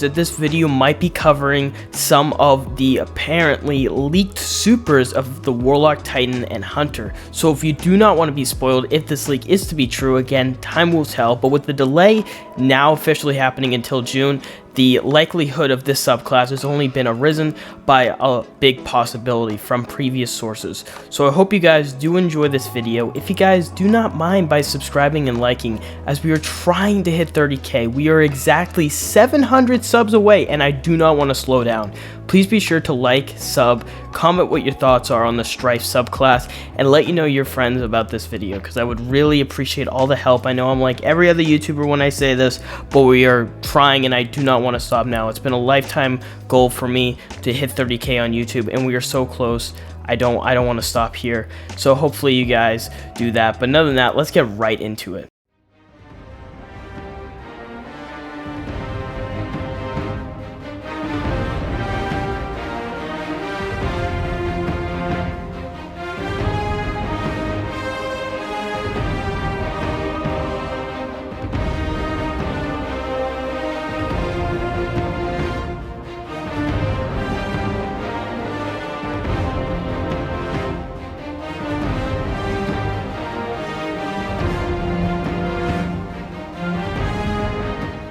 that this video might be covering some of the apparently leaked supers of the Warlock, Titan, and Hunter. So if you do not want to be spoiled if this leak is to be true, again, time will tell, but with the delay now officially happening until June, the likelihood of this subclass has only been arisen by a big possibility from previous sources. So I hope you guys do enjoy this video. If you guys do not mind by subscribing and liking, as we are trying to hit 30k, we are exactly 700 subs away, and I do not want to slow down. Please be sure to like, sub, comment what your thoughts are on the Strife subclass, and let you know your friends about this video, because I would really appreciate all the help. I know I'm like every other YouTuber when I say this, but we are trying, and I do not want to stop now. It's been a lifetime goal for me to hit 30k on YouTube, and we are so close. I don't want to stop here. So hopefully you guys do that. But other than that, let's get right into it.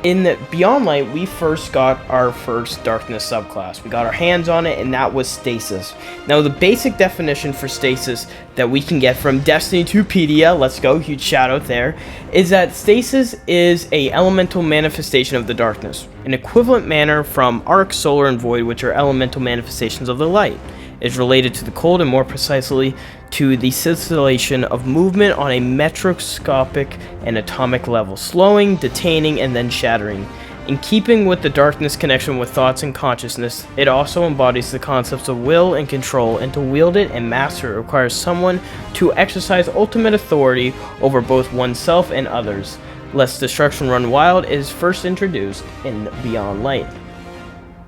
In Beyond Light, we first got our first Darkness subclass. We got our hands on it, and that was Stasis. Now, the basic definition for Stasis that we can get from Destiny 2pedia, let's go, huge shout out there, is that Stasis is a elemental manifestation of the darkness, an equivalent manner from Arc, Solar, and Void, which are elemental manifestations of the light. Is related to the cold, and more precisely to the scintillation of movement on a metroscopic and atomic level, slowing, detaining, and then shattering. In keeping with the darkness connection with thoughts and consciousness, it also embodies the concepts of will and control, and to wield it and master it requires someone to exercise ultimate authority over both oneself and others. Lest destruction run wild is first introduced in Beyond Light.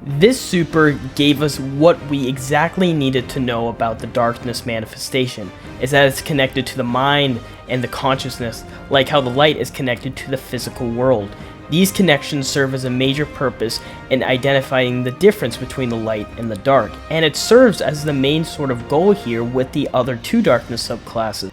This super gave us what we exactly needed to know about the darkness manifestation, is that it's connected to the mind and the consciousness, like how the light is connected to the physical world. These connections serve as a major purpose in identifying the difference between the light and the dark, and it serves as the main sort of goal here with the other two darkness subclasses.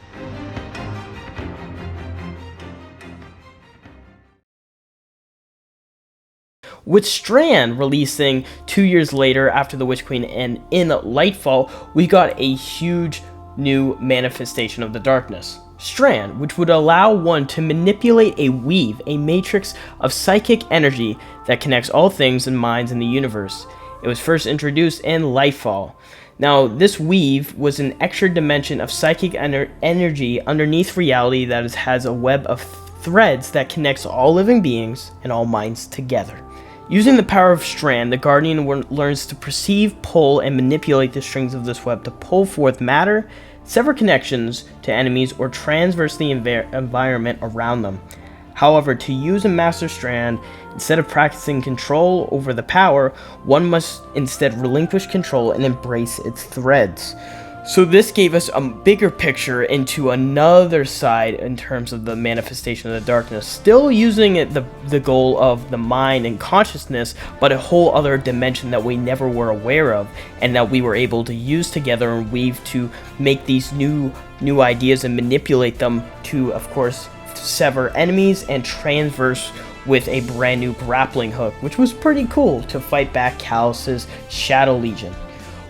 With Strand releasing 2 years later after the Witch Queen and in Lightfall, we got a huge new manifestation of the darkness. Strand, which would allow one to manipulate a weave, a matrix of psychic energy that connects all things and minds in the universe. It was first introduced in Lightfall. Now, this weave was an extra dimension of psychic energy underneath reality that has a web of threads that connects all living beings and all minds together. Using the power of Strand, the Guardian learns to perceive, pull, and manipulate the strings of this web to pull forth matter, sever connections to enemies, or transverse the environment around them. However, to use a Master Strand, instead of practicing control over the power, one must instead relinquish control and embrace its threads. So this gave us a bigger picture into another side in terms of the manifestation of the darkness, still using the goal of the mind and consciousness, but a whole other dimension that we never were aware of, and that we were able to use together and weave to make these new ideas and manipulate them to, of course, sever enemies and transverse with a brand new grappling hook, which was pretty cool to fight back Calus's Shadow Legion.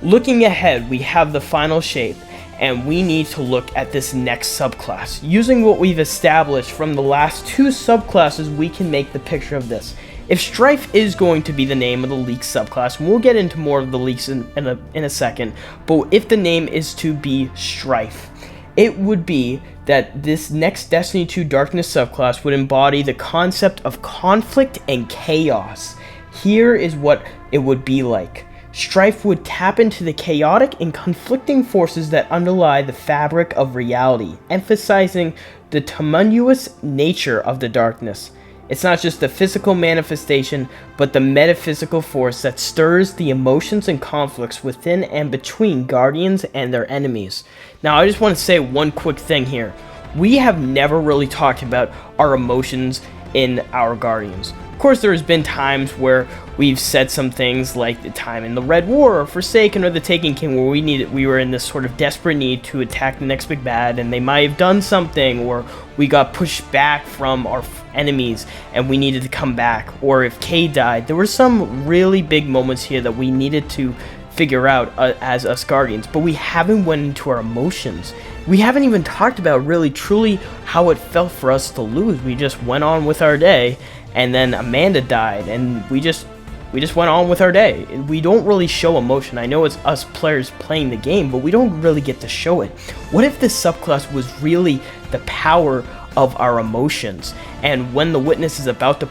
Looking ahead, we have the final shape, and we need to look at this next subclass. Using what we've established from the last two subclasses, we can make the picture of this. If Strife is going to be the name of the leaked subclass, and we'll get into more of the leaks in a second, but if the name is to be Strife, it would be that this next Destiny 2 Darkness subclass would embody the concept of conflict and chaos. Here is what it would be like. Strife would tap into the chaotic and conflicting forces that underlie the fabric of reality, emphasizing the tumultuous nature of the darkness. It's not just the physical manifestation, but the metaphysical force that stirs the emotions and conflicts within and between Guardians and their enemies. Now, I just want to say one quick thing here. We have never really talked about our emotions in our Guardians. course, there's been times where we've said some things like the time in the Red War or Forsaken or the Taken King, where we were in this sort of desperate need to attack the next big bad, and they might have done something, or we got pushed back from our enemies and we needed to come back, or if Kay died. There were some really big moments here that we needed to figure out as us Guardians, but we haven't went into our emotions. We haven't even talked about really truly how it felt for us to lose. We just went on with our day, and then Amanda died, and we just went on with our day. We don't really show emotion. I know it's us players playing the game, but we don't really get to show it. What if this subclass was really the power of our emotions, and when the witness is about to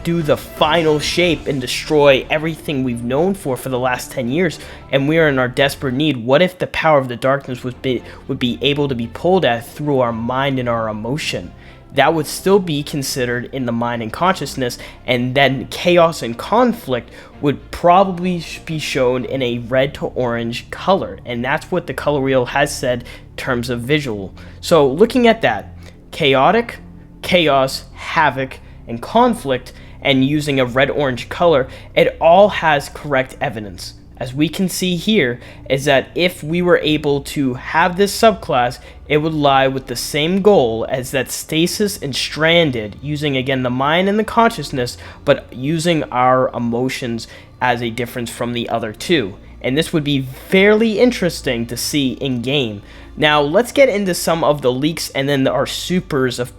do the final shape and destroy everything we've known for the last 10 years, and we are in our desperate need, what if the power of the darkness would be able to be pulled at through our mind and our emotion? That would still be considered in the mind and consciousness, and then chaos and conflict would probably be shown in a red to orange color, and that's what the color wheel has said in terms of visual. So looking at that, chaotic, chaos, havoc, and conflict, and using a red-orange color, it all has correct evidence. As we can see here, is that if we were able to have this subclass, it would lie with the same goal as that Stasis and Stranded, using again the mind and the consciousness, but using our emotions as a difference from the other two. And this would be fairly interesting to see in game. Now let's get into some of the leaks and then our supers of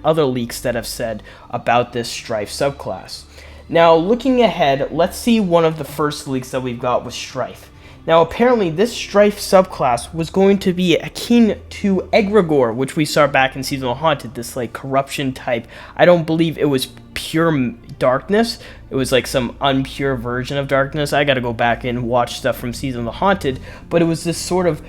other leaks that have said about this Strife subclass. Now looking ahead, let's see one of the first leaks that we've got with Strife. Now apparently this Strife subclass was going to be akin to Egregore, which we saw back in Season of the Haunted, this like corruption type. I don't believe it was pure darkness. It was like some unpure version of darkness. I gotta go back and watch stuff from Season of the Haunted, but it was this sort of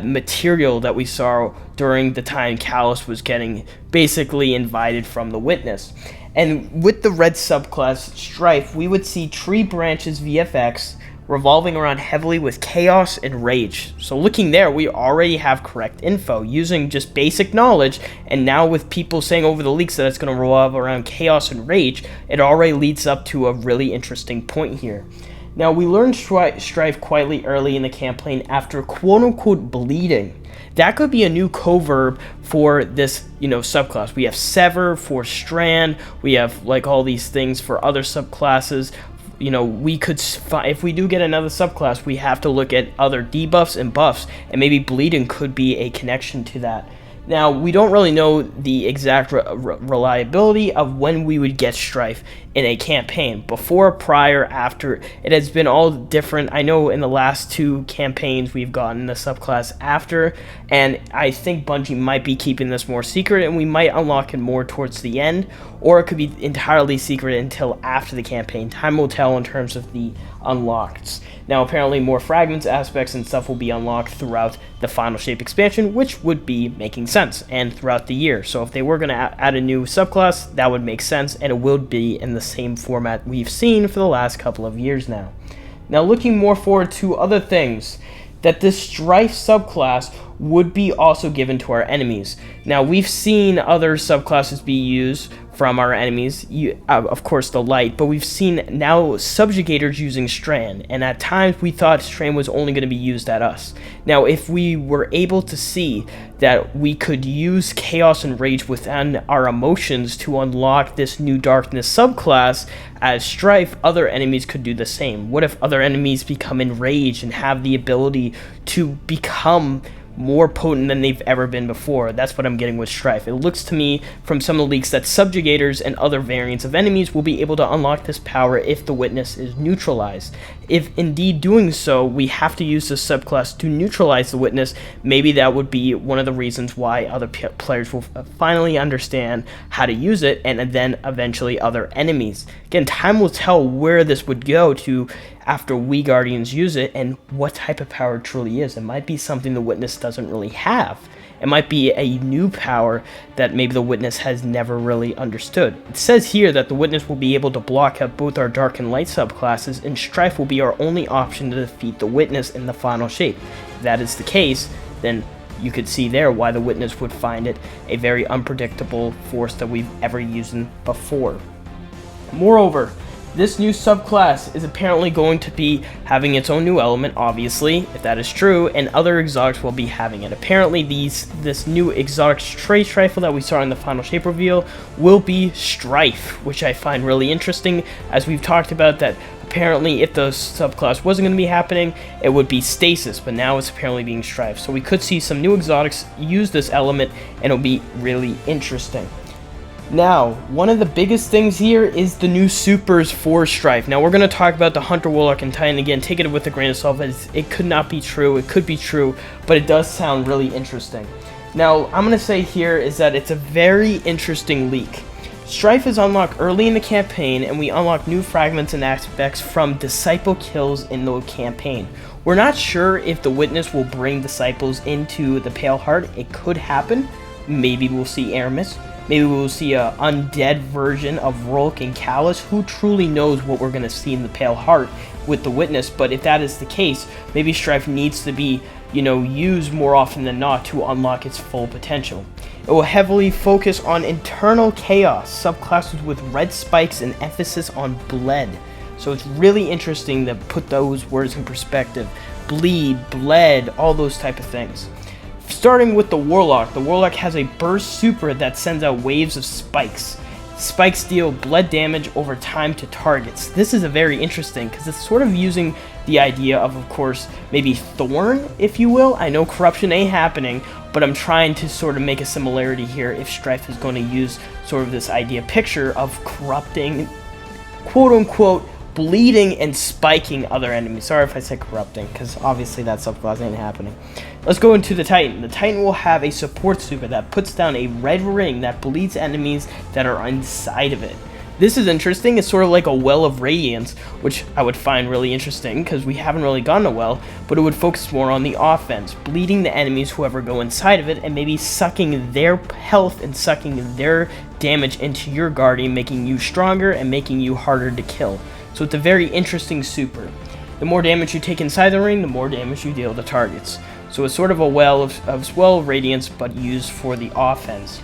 material that we saw during the time Callus was getting basically invited from the Witness. And with the red subclass Strife, we would see tree branches VFX revolving around heavily with chaos and rage. So looking there, we already have correct info using just basic knowledge, and now with people saying over the leaks that it's going to revolve around chaos and rage, it already leads up to a really interesting point here. Now, we learned Strife quietly early in the campaign after quote-unquote bleeding. That could be a new coverb for this, subclass. We have Sever for Strand. We have, like, all these things for other subclasses. We could, if we do get another subclass, we have to look at other debuffs and buffs, and maybe bleeding could be a connection to that. Now, we don't really know the exact reliability of when we would get Strife in a campaign. Before, prior, after, it has been all different. I know in the last 2 campaigns we've gotten the subclass after, and I think Bungie might be keeping this more secret, and we might unlock it more towards the end, or it could be entirely secret until after the campaign. Time will tell in terms of the unlocked. Now, apparently more fragments, aspects, and stuff will be unlocked throughout the Final Shape expansion, which would be making sense, and throughout the year. So if they were going to add a new subclass, that would make sense, and it would be in the same format we've seen for the last couple of years now. Now, looking more forward to other things, that this Strife subclass would be also given to our enemies. Now, we've seen other subclasses be used from our enemies, of course the light, but we've seen now subjugators using Strand, and at times we thought Strand was only going to be used at us. Now, if we were able to see that we could use chaos and rage within our emotions to unlock this new darkness subclass as Strife, other enemies could do the same. What if other enemies become enraged and have the ability to become more potent than they've ever been before? That's what I'm getting with Strife. It looks to me from some of the leaks that subjugators and other variants of enemies will be able to unlock this power if the Witness is neutralized. If indeed doing so, we have to use this subclass to neutralize the Witness, maybe that would be one of the reasons why other players will finally understand how to use it, and then eventually other enemies. Again, time will tell where this would go to after we Guardians use it, and what type of power it truly is. It might be something the Witness doesn't really have. It might be a new power that maybe the Witness has never really understood. It says here that the Witness will be able to block out both our Dark and Light subclasses, and Strife will be our only option to defeat the Witness in the Final Shape. If that is the case, then you could see there why the Witness would find it a very unpredictable force that we've ever used before. Moreover, this new subclass is apparently going to be having its own new element, obviously, if that is true, and other exotics will be having it. Apparently, this new exotic trace rifle that we saw in the final shape reveal will be Strife, which I find really interesting, as we've talked about that apparently if the subclass wasn't going to be happening, it would be Stasis, but now it's apparently being Strife. So we could see some new exotics use this element, and it'll be really interesting. Now, one of the biggest things here is the new supers for Strife. Now, we're going to talk about the Hunter, Warlock, and Titan. Again, take it with a grain of salt, as it could not be true. It could be true, but it does sound really interesting. Now, I'm going to say here is that it's a very interesting leak. Strife is unlocked early in the campaign, and we unlock new fragments and aspects from Disciple kills in the campaign. We're not sure if the Witness will bring Disciples into the Pale Heart. It could happen. Maybe we'll see Aramis. Maybe we'll see a undead version of Rolk and Callus. Who truly knows what we're going to see in the Pale Heart with the Witness? But if that is the case, maybe Strife needs to be, used more often than not to unlock its full potential. It will heavily focus on internal chaos, subclasses with red spikes and emphasis on bled. So it's really interesting to put those words in perspective. Bleed, bled, all those type of things. Starting with the Warlock has a burst super that sends out waves of spikes. Spikes deal bled damage over time to targets. This is a very interesting, because it's sort of using the idea of course, maybe Thorn, if you will. I know corruption ain't happening, but I'm trying to sort of make a similarity here if Strife is going to use sort of this idea picture of corrupting, quote-unquote, bleeding and spiking other enemies. Sorry if I said corrupting, because obviously that subclass ain't happening. Let's go into the Titan. The Titan will have a support super that puts down a red ring that bleeds enemies that are inside of it. This is interesting. It's sort of like a well of radiance, which I would find really interesting because we haven't really gotten a well, but it would focus more on the offense, bleeding the enemies whoever go inside of it, and maybe sucking their health and sucking their damage into your Guardian, making you stronger and making you harder to kill. So it's a very interesting super. The more damage you take inside the ring, the more damage you deal to targets. So it's sort of a well of radiance, but used for the offense.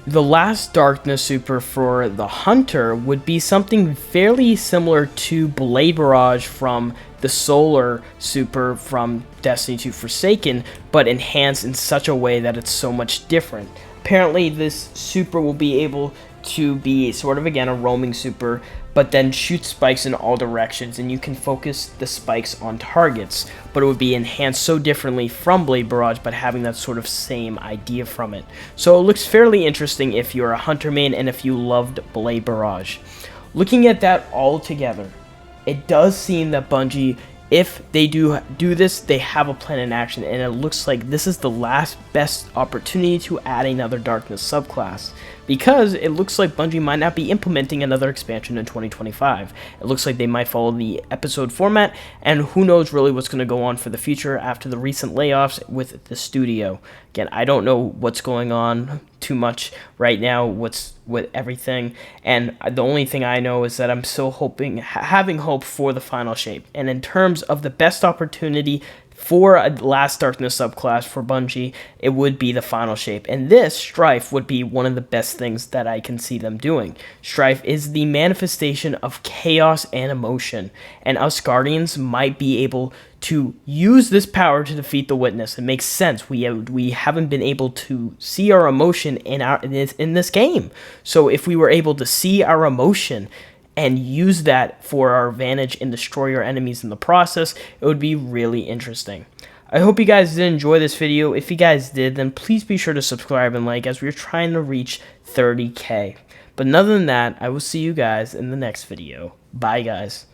The last darkness super for the Hunter would be something fairly similar to Blade Barrage from the Solar super from Destiny 2 Forsaken, but enhanced in such a way that it's so much different. Apparently this super will be able to be sort of, again, a roaming super, but then shoot spikes in all directions, and you can focus the spikes on targets, but it would be enhanced so differently from Blade Barrage, but having that sort of same idea from it. So it looks fairly interesting if you're a Hunter main and if you loved Blade Barrage. Looking at that all together, it does seem that Bungie, if they do this, they have a plan in action, and it looks like this is the last best opportunity to add another Darkness subclass, because it looks like Bungie might not be implementing another expansion in 2025. It looks like they might follow the episode format, and who knows really what's going to go on for the future after the recent layoffs with the studio. Again, I don't know what's going on too much right now, what's with everything, and the only thing I know is that I'm still having hope for the final shape. And in terms of the best opportunity for a Last Darkness subclass for Bungie, it would be the final shape, and this Strife would be one of the best things that I can see them doing. Strife is the manifestation of chaos and emotion, and us Guardians might be able to use this power to defeat the Witness. It makes sense. We haven't been able to see our emotion in this game, so if we were able to see our emotion and use that for our advantage and destroy our enemies in the process, it would be really interesting. I hope you guys did enjoy this video. If you guys did, then please be sure to subscribe and like, as we're trying to reach 30K. But other than that, I will see you guys in the next video. Bye, guys.